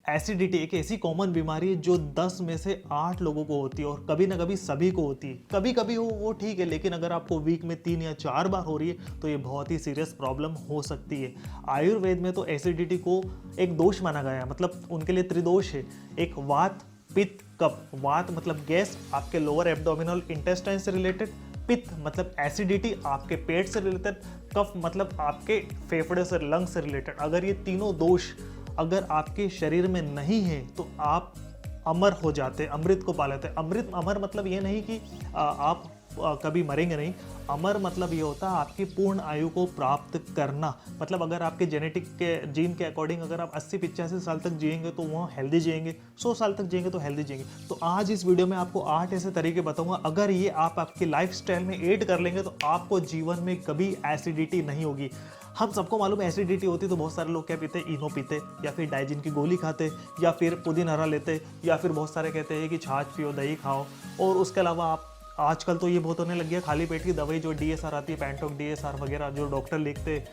Acidity एक ऐसी common बीमारी है जो 10 में से 8 लोगों को होती है और कभी ना कभी सभी को होती है। कभी कभी हो वो ठीक है, लेकिन अगर आपको वीक में 3 या 4 बार हो रही है तो ये बहुत ही सीरियस प्रॉब्लम हो सकती है। आयुर्वेद में तो एसिडिटी को एक दोष माना गया है, मतलब उनके लिए त्रिदोष है। एक वात, पित्त, कफ। वात मतलब गैस, आपके लोअर एब्डोमिनल इंटेस्टाइन से रिलेटेड। पित्त मतलब एसिडिटी, आपके पेट से रिलेटेड। कफ मतलब आपके फेफड़े से, लंग से रिलेटेड। अगर ये तीनों दोष अगर आपके शरीर में नहीं है तो आप अमर हो जाते, अमृत को पा लेते। अमृत, अमर मतलब ये नहीं कि आप कभी मरेंगे नहीं। अमर मतलब ये होता है आपकी पूर्ण आयु को प्राप्त करना। मतलब अगर आपके जेनेटिक के जीन के अकॉर्डिंग अगर आप 80-85 साल तक जिएंगे तो वहाँ हेल्दी जिएंगे, 100 साल तक जिएंगे तो हेल्दी जिएंगे। तो आज इस वीडियो में आपको 8 ऐसे तरीके बताऊंगा, अगर ये आप आपकी लाइफस्टाइल में ऐड कर लेंगे तो आपको जीवन में कभी एसिडिटी नहीं होगी। हम सबको मालूम है एसिडिटी होती तो बहुत सारे लोग क्या पीते, इनो पीते या फिर डाइजिन की गोली खाते या फिर पुदीन हरा लेते या फिर बहुत सारे कहते हैं कि छाछ पियो, दही खाओ। और उसके अलावा आप आजकल तो ये बहुत होने लग गया, खाली पेट की दवाई जो डीएसआर आती है, पैंटोक डीएसआर वगैरह जो डॉक्टर लिखते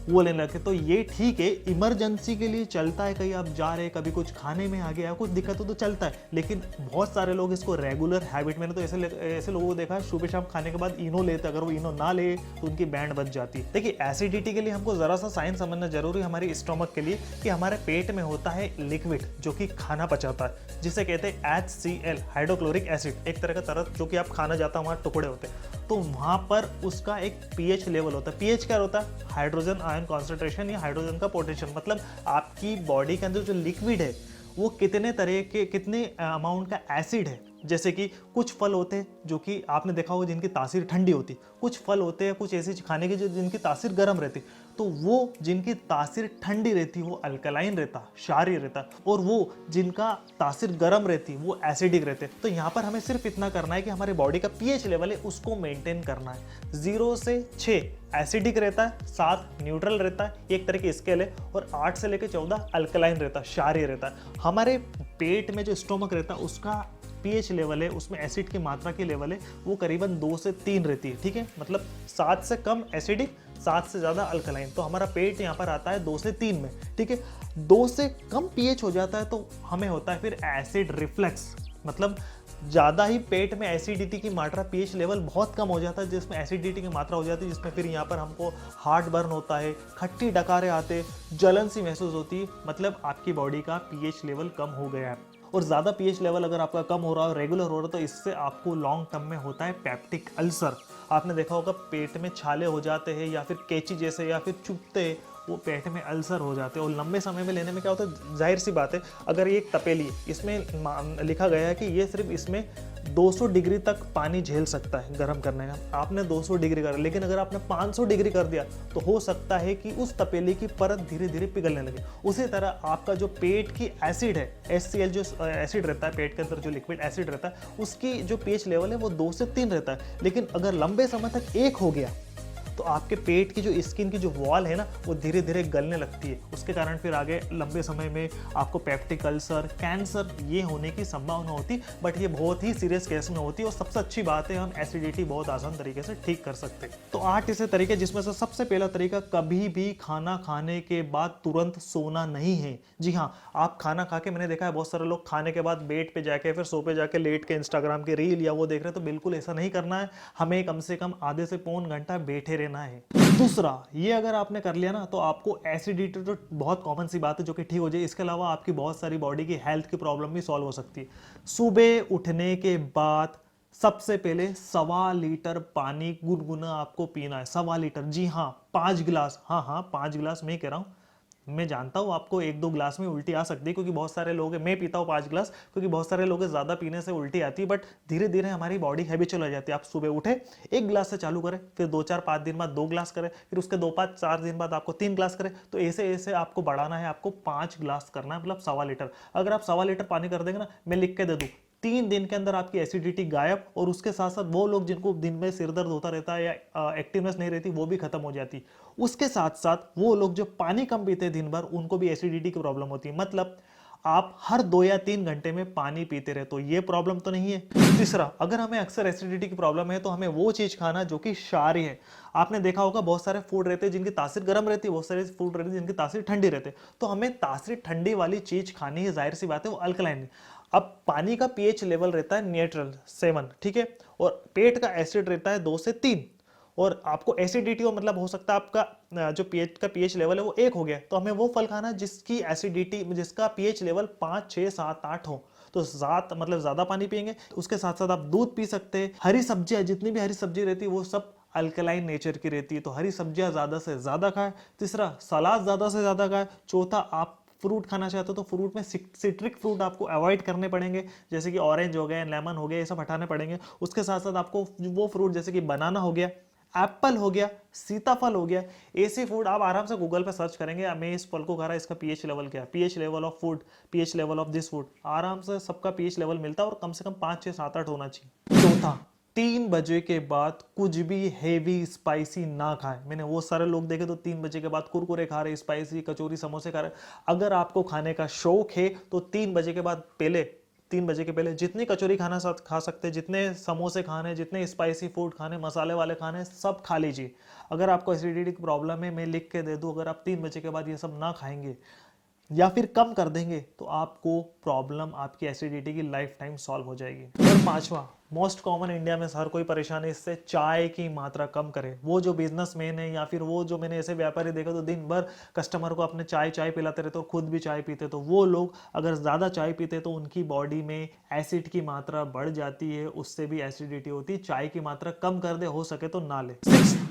वो लेने लगे। तो ये ठीक है, इमरजेंसी के लिए चलता है, कहीं आप जा रहे, कभी कुछ खाने में आ गया, कुछ दिक्कत हो तो चलता है। लेकिन बहुत सारे लोग इसको रेगुलर हैबिट, मैंने तो ऐसे लोगों को देखा है सुबह शाम खाने के बाद इनो लेते, अगर वो इनो ना ले तो उनकी बैंड बच जाती है। देखिए एसिडिटी के लिए हमको जरा सा साइंस समझना जरूरी है हमारी स्टोमक के लिए, कि हमारे पेट में होता है लिक्विड जो कि खाना पचाता है, जिसे कहते हैं HCl, हाइड्रोक्लोरिक एसिड। एक तरह का तरह जो कि आप खाना जाता है वहाँ टुकड़े होते हैं, तो वहाँ पर उसका एक पीएच लेवल होता है। पीएच क्या होता है? हाइड्रोजन आयन कॉन्सेंट्रेशन या हाइड्रोजन का पोटेंशियल। मतलब आपकी बॉडी के अंदर जो लिक्विड है वो कितने तरह के, कितने अमाउंट का एसिड है। जैसे कि कुछ फल होते हैं जो कि आपने देखा होगा जिनकी तासीर ठंडी होती, कुछ फल होते हैं कुछ ऐसी खाने की जो जिनकी तासीर गर्म रहती। तो वो जिनकी तासीर ठंडी रहती वो अल्कलाइन रहता, क्षारीय रहता, और वो जिनका तासीर गर्म रहती वो एसिडिक रहते। तो यहाँ पर हमें सिर्फ इतना करना है कि हमारे बॉडी का पीएच लेवल है उसको मेंटेन करना है। 0 से 6 एसिडिक रहता है, 7 न्यूट्रल रहता है, एक तरह की स्केल है, और 8 से लेकर 14 अल्कलाइन रहता है, क्षारीय रहता है। हमारे पेट में जो स्टोमक रहता है उसका पीएच लेवल है, उसमें एसिड की मात्रा की लेवल है वो करीबन 2 से 3 रहती है। ठीक है, मतलब 7 से कम एसिडिक, 7 से ज़्यादा अल्कलाइन। तो हमारा पेट यहाँ पर आता है 2 से 3 में। ठीक है, 2 से कम पीएच हो जाता है तो हमें होता है फिर एसिड रिफ्लक्स। मतलब ज़्यादा ही पेट में एसिडिटी की मात्रा, पीएच लेवल बहुत कम हो जाता है जिसमें एसिडिटी की मात्रा हो जाती है, जिसमें फिर यहाँ पर हमको हार्ट बर्न होता है, खट्टी डकारे आते, जलन सी महसूस होती है। मतलब आपकी बॉडी का पीएच लेवल कम हो गया है। और ज़्यादा पीएच लेवल अगर आपका कम हो रहा है, रेगुलर हो रहा है, तो इससे आपको लॉन्ग टर्म में होता है पेप्टिक अल्सर। आपने देखा होगा पेट में छाले हो जाते हैं या फिर कैंची जैसे या फिर चुभते, वो पेट में अल्सर हो जाते हैं। और लंबे समय में लेने में क्या होता है, जाहिर सी बात है, अगर ये एक तपेली है, इसमें लिखा गया है कि ये सिर्फ इसमें 200 डिग्री तक पानी झेल सकता है गर्म करने का। आपने 200 डिग्री करा, लेकिन अगर आपने 500 डिग्री कर दिया तो हो सकता है कि उस तपेली की परत धीरे धीरे पिघलने लगे। उसी तरह आपका जो पेट की एसिड है, HCl जो एसिड रहता है पेट के अंदर, जो लिक्विड एसिड रहता है, उसकी जो पीएच लेवल है वो 2 से 3 रहता है। लेकिन अगर लंबे समय तक 1 हो गया तो आपके पेट की जो स्किन की जो वॉल है ना वो धीरे धीरे गलने लगती है। उसके कारण फिर आगे लंबे समय में आपको पेप्टिक अल्सर, कैंसर ये होने की संभावना होती। बट ये बहुत ही सीरियस केस में होती है। और सबसे अच्छी बात है हम एसिडिटी बहुत आसान तरीके से ठीक कर सकते हैं। तो 8 ऐसे तरीके, जिसमें से सबसे पहला तरीका, कभी भी खाना खाने के बाद तुरंत सोना नहीं है। जी हाँ, आप खाना खा के, मैंने देखा है बहुत सारे लोग खाने के बाद बेड पे जाके फिर सोफे जाके लेट के इंस्टाग्राम के रील या वो देख रहे हैं। तो बिल्कुल ऐसा नहीं करना है, हमें कम से कम आधे से पौन घंटा बैठे रहना है। दूसरा, ये अगर आपने कर लिया ना तो आपको एसिडिटी तो बहुत कॉमन सी बात है जो कि ठीक हो जाए। इसके अलावा आपकी बहुत सारी बॉडी की हेल्थ की प्रॉब्लम भी सॉल्व हो सकती है। सुबह उठने के बाद सबसे पहले 1.25 लीटर पानी गुनगुना आपको पीना है। 1.25 लीटर, जी हाँ 5 गिलास, हाँ 5 गिलास मैं कह रहा हूँ। मैं जानता हूँ आपको 1-2 गिलास में उल्टी आ सकती है, क्योंकि बहुत सारे लोग हैं, मैं पीता हूँ 5 गिलास, क्योंकि बहुत सारे लोग ज़्यादा पीने से उल्टी आती है। बट धीरे धीरे हमारी बॉडी हैबिचुअल हो जाती है। आप सुबह उठे 1 गिलास से चालू करें, फिर 2-4-5 दिन बाद 2 गिलास करें, फिर उसके 2-5-4 दिन बाद आपको 3 गिलास करें। तो ऐसे ऐसे आपको बढ़ाना है, आपको 5 गिलास करना है, मतलब 1.25 लीटर। अगर आप 1.25 लीटर पानी कर देंगे ना, मैं लिख के दे दूँ, 3 दिन के अंदर आपकी एसिडिटी गायब। और उसके साथ साथ वो लोग जिनको दिन में सिर दर्द होता रहता है या एक्टिवनेस नहीं रहती, वो भी खत्म हो जाती। उसके साथ साथ वो लोग जो पानी कम पीते हैं दिन भर, उनको भी एसिडिटी की प्रॉब्लम होती है। मतलब आप हर 2 या 3 घंटे में पानी पीते रहे, तो ये प्रॉब्लम तो नहीं है। तीसरा, अगर हमें अक्सर एसिडिटी की प्रॉब्लम है तो हमें वो चीज खाना जो कि क्षारीय है। आपने देखा होगा बहुत सारे फूड रहते हैं जिनकी तासीर गर्म रहती है, बहुत सारे फूड रहते हैं जिनकी तासीर ठंडी रहती है, तो हमें तासीर ठंडी वाली चीज खानी है, जाहिर सी बात है वो अल्कलाइन है। अब पानी का पीएच लेवल रहता है न्यूट्रल 7, ठीक है, और पेट का एसिड रहता है 2 से 3, और आपको एसिडिटी हो मतलब हो सकता है आपका जो पीएच लेवल है वो 1 हो गया, तो हमें वो फल खाना जिसकी एसिडिटी जिसका पीएच लेवल 5, 6, 7, 8 हो। तो 7 मतलब ज्यादा पानी पिएंगे। उसके साथ साथ आप दूध पी सकते हैं। हरी सब्जियां, जितनी भी हरी सब्जी रहती है वो सब अल्कलाइन नेचर की रहती है, तो हरी सब्जियां ज्यादा से ज्यादा खाएं। तीसरा, सलाद ज्यादा से ज्यादा खाएं। चौथा, आप फ्रूट खाना चाहते हो तो फ्रूट में सिट्रिक फ्रूट आपको अवॉइड करने पड़ेंगे, जैसे कि ऑरेंज हो गए, लेमन हो गया, ये सब हटाने पड़ेंगे। उसके साथ साथ आपको वो फ्रूट जैसे कि बनाना हो गया, एप्पल हो गया, सीताफल हो गया, ऐसे फूड आप आराम से गूगल पे सर्च करेंगे, मैं इस फल को खा रहा, इसका पीएच लेवल क्या है, pH level of food, pH level of this food, आराम से सबका पीएच लेवल मिलता है, और कम से कम 5, 6, 7, 8 होना चाहिए। चौथा, 3 बजे के बाद कुछ भी हेवी स्पाइसी ना खाएं। मैंने वो सारे लोग देखे तो 3 बजे के बाद कुरकुरे खा रहे, स्पाइसी कचौरी समोसे खा रहे। अगर आपको खाने का शौक है तो 3 बजे के बाद 3 बजे के पहले जितनी कचौरी खा सकते हैं, जितने समोसे खाने, जितने स्पाइसी फूड खाने, मसाले वाले खाने, सब खा लीजिए। अगर आपको एसिडिटी की प्रॉब्लम है, मैं लिख के दे दूं, अगर आप 3 बजे के बाद ये सब ना खाएंगे या फिर कम कर देंगे तो आपको प्रॉब्लम, आपकी एसिडिटी की लाइफ टाइम सॉल्व हो जाएगी। और 5वां, मोस्ट कॉमन इंडिया में हर कोई परेशान है इससे, चाय की मात्रा कम करें। वो जो बिजनेसमैन है या फिर वो जो मैंने ऐसे व्यापारी देखा तो दिन भर कस्टमर को अपने चाय पिलाते रहते और खुद भी चाय पीते, तो वो लोग अगर ज़्यादा चाय पीते तो उनकी बॉडी में एसिड की मात्रा बढ़ जाती है, उससे भी एसिडिटी होती है। चाय की मात्रा कम कर दे, हो सके तो ना ले।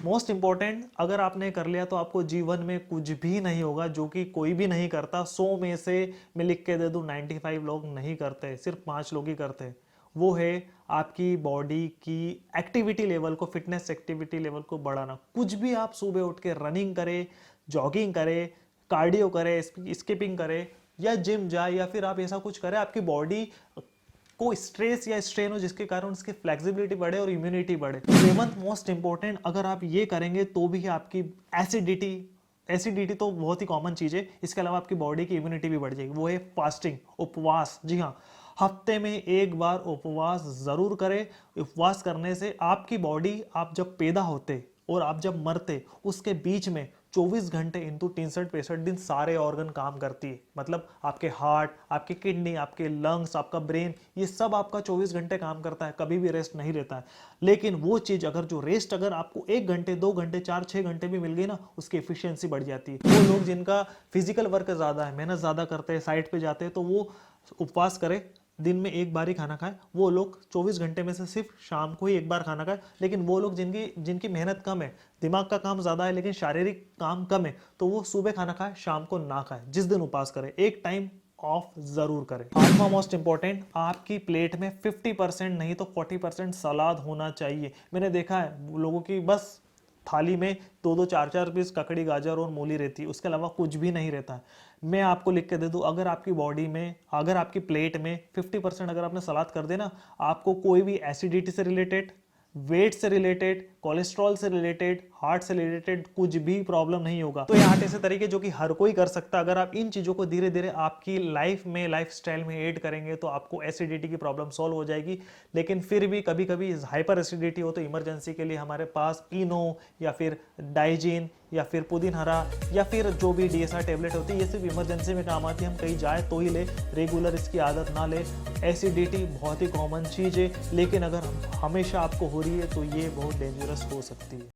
मोस्ट इंपॉर्टेंट, अगर आपने कर लिया तो आपको जीवन में कुछ भी नहीं होगा, जो कि कोई भी नहीं करता। 100 में से मैं लिख के दे दूं 95 लोग नहीं करते, सिर्फ 5 लोग ही करते हैं। वो है आपकी बॉडी की एक्टिविटी लेवल को, फिटनेस एक्टिविटी लेवल को बढ़ाना। कुछ भी आप सुबह उठ के रनिंग करें, जॉगिंग करें, कार्डियो करें, स्किपिंग करें, या जिम जाए, या फिर आप ऐसा कुछ करें आपकी बॉडी को स्ट्रेस या स्ट्रेन हो जिसके कारण उसकी फ्लेक्सिबिलिटी बढ़े और इम्यूनिटी बढ़े। 7th मोस्ट इंपॉर्टेंट, अगर आप ये करेंगे तो भी आपकी एसिडिटी तो बहुत ही कॉमन चीज है, इसके अलावा आपकी बॉडी की इम्यूनिटी भी बढ़ जाएगी। वो है फास्टिंग, उपवास। जी हाँ, हफ्ते में 1 बार उपवास जरूर करें। उपवास करने से आपकी बॉडी, आप जब पैदा होते और आप जब मरते उसके बीच में 24 घंटे इंटू 63-65 दिन सारे ऑर्गन काम करती है। मतलब आपके हार्ट, आपकी किडनी, आपके लंग्स, आपका ब्रेन, ये सब आपका 24 घंटे काम करता है, कभी भी रेस्ट नहीं रहता है। लेकिन वो चीज जो रेस्ट अगर आपको 1 घंटे, 2 घंटे, 4, 6 घंटे भी मिल गई ना, उसकी एफिशिएंसी बढ़ जाती है। वो लोग जिनका फिजिकल वर्क ज्यादा है, मेहनत ज्यादा करते हैं, साइड पे जाते हैं, तो वो उपवास करे, दिन में 1 बार ही खाना खाए। वो लोग 24 घंटे में से सिर्फ शाम को ही 1 बार खाना खाए। लेकिन वो लोग जिनकी मेहनत कम है, दिमाग का काम ज्यादा है लेकिन शारीरिक काम कम है, तो वो सुबह खाना खाए, शाम को ना खाए। जिस दिन उपवास करे, एक टाइम ऑफ जरूर करें। 8वां मोस्ट इंपॉर्टेंट, आपकी प्लेट में 50% नहीं तो 40% सलाद होना चाहिए। मैंने देखा है लोगों की बस थाली में 2-2, 4-4 पीस ककड़ी, गाजर और मूली रहती है, उसके अलावा कुछ भी नहीं रहता है। मैं आपको लिख के दे दूं, अगर आपकी बॉडी में, अगर आपकी प्लेट में 50% अगर आपने सलाद कर देना, आपको कोई भी एसिडिटी से रिलेटेड, वेट से रिलेटेड, कोलेस्ट्रॉल से रिलेटेड, हार्ट से रिलेटेड कुछ भी प्रॉब्लम नहीं होगा। तो ये 8 ऐसे तरीके जो कि हर कोई कर सकता है। अगर आप इन चीजों को धीरे धीरे आपकी लाइफ स्टाइल में ऐड करेंगे तो आपको एसिडिटी की प्रॉब्लम सॉल्व हो जाएगी। लेकिन फिर भी कभी कभी हाइपर एसिडिटी हो तो इमरजेंसी के लिए हमारे पास इनो या फिर डाइजीन या फिर पुदीन हरा या फिर जो भी DSR टेबलेट होती है, ये सिर्फ इमरजेंसी में काम आती है। हम कहीं जाए तो ही ले, रेगुलर इसकी आदत ना ले। एसिडिटी बहुत ही कॉमन चीज़ है, लेकिन अगर हमेशा आपको हो रही है तो ये बहुत डेंजरस हो सकती है।